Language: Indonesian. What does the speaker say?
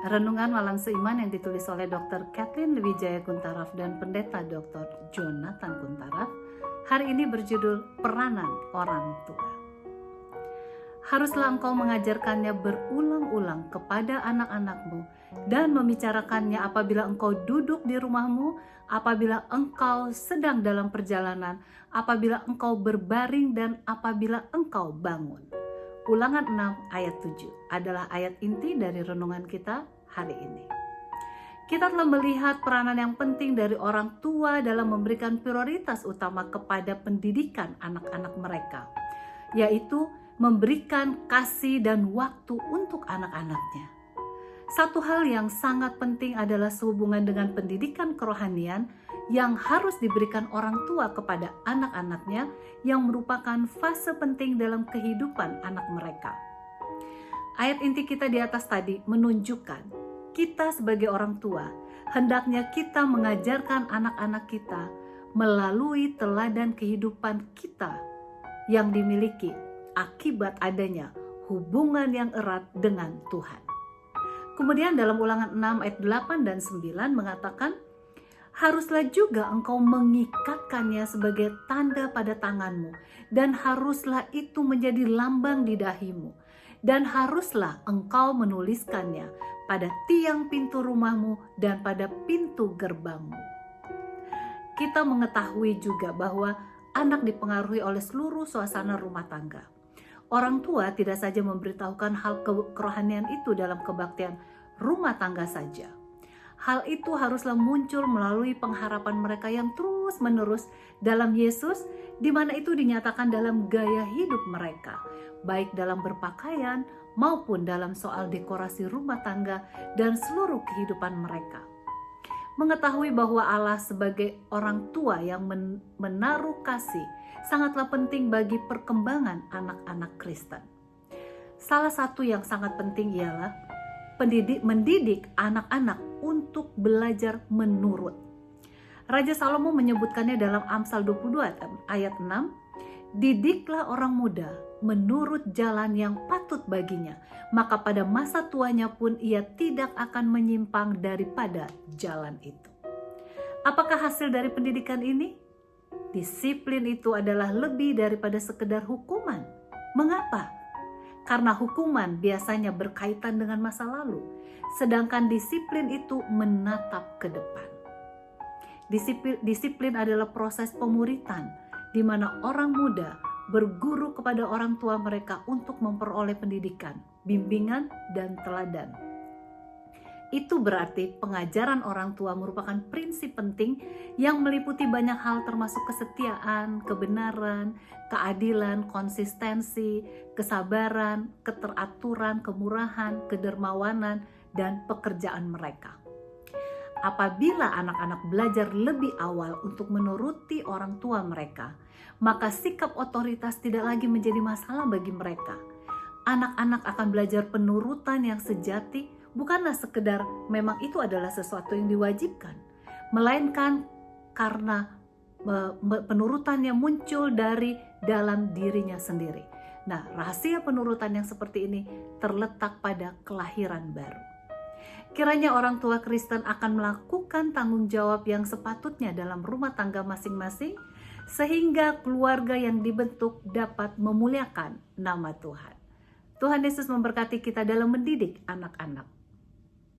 Renungan Malam Seiman yang ditulis oleh Dr. Kathleen Wijaya Kuntaraf dan Pendeta Dr. Jonathan Kuntaraf hari ini berjudul Peranan Orang Tua. Haruslah engkau mengajarkannya berulang-ulang kepada anak-anakmu dan membicarakannya apabila engkau duduk di rumahmu, apabila engkau sedang dalam perjalanan, apabila engkau berbaring dan apabila engkau bangun. Ulangan 6 ayat 7 adalah ayat inti dari renungan kita hari ini. Kita telah melihat peranan yang penting dari orang tua dalam memberikan prioritas utama kepada pendidikan anak-anak mereka, yaitu memberikan kasih dan waktu untuk anak-anaknya. Satu hal yang sangat penting adalah sehubungan dengan pendidikan kerohanian yang harus diberikan orang tua kepada anak-anaknya yang merupakan fase penting dalam kehidupan anak mereka. Ayat inti kita di atas tadi menunjukkan kita sebagai orang tua hendaknya kita mengajarkan anak-anak kita melalui teladan kehidupan kita yang dimiliki akibat adanya hubungan yang erat dengan Tuhan. Kemudian dalam Ulangan 6 ayat 8 dan 9 mengatakan, haruslah juga engkau mengikatkannya sebagai tanda pada tanganmu, dan haruslah itu menjadi lambang di dahimu, dan haruslah engkau menuliskannya pada tiang pintu rumahmu dan pada pintu gerbangmu. Kita mengetahui juga bahwa anak dipengaruhi oleh seluruh suasana rumah tangga. Orang tua tidak saja memberitahukan hal kerohanian itu dalam kebaktian rumah tangga saja. Hal itu haruslah muncul melalui pengharapan mereka yang terus-menerus dalam Yesus, di mana itu dinyatakan dalam gaya hidup mereka, baik dalam berpakaian maupun dalam soal dekorasi rumah tangga dan seluruh kehidupan mereka. Mengetahui bahwa Allah sebagai orang tua yang menaruh kasih sangatlah penting bagi perkembangan anak-anak Kristen. Salah satu yang sangat penting ialah mendidik anak-anak untuk belajar menurut. Raja Salomo menyebutkannya dalam Amsal 22 ayat 6, didiklah orang muda menurut jalan yang patut baginya, maka pada masa tuanya pun ia tidak akan menyimpang daripada jalan itu. Apakah hasil dari pendidikan ini? Disiplin itu adalah lebih daripada sekedar hukuman. Mengapa? Karena hukuman biasanya berkaitan dengan masa lalu, sedangkan disiplin itu menatap ke depan. Disiplin adalah proses pemuritan, di mana orang muda berguru kepada orang tua mereka untuk memperoleh pendidikan, bimbingan, dan teladan. Itu berarti pengajaran orang tua merupakan prinsip penting yang meliputi banyak hal termasuk kesetiaan, kebenaran, keadilan, konsistensi, kesabaran, keteraturan, kemurahan, kedermawanan, dan pekerjaan mereka. Apabila anak-anak belajar lebih awal untuk menuruti orang tua mereka, maka sikap otoritas tidak lagi menjadi masalah bagi mereka. Anak-anak akan belajar penurutan yang sejati, bukanlah sekedar memang itu adalah sesuatu yang diwajibkan, melainkan karena penurutannya muncul dari dalam dirinya sendiri. Nah, rahasia penurutan yang seperti ini terletak pada kelahiran baru. Kiranya orang tua Kristen akan melakukan tanggung jawab yang sepatutnya dalam rumah tangga masing-masing, sehingga keluarga yang dibentuk dapat memuliakan nama Tuhan. Tuhan Yesus memberkati kita dalam mendidik anak-anak.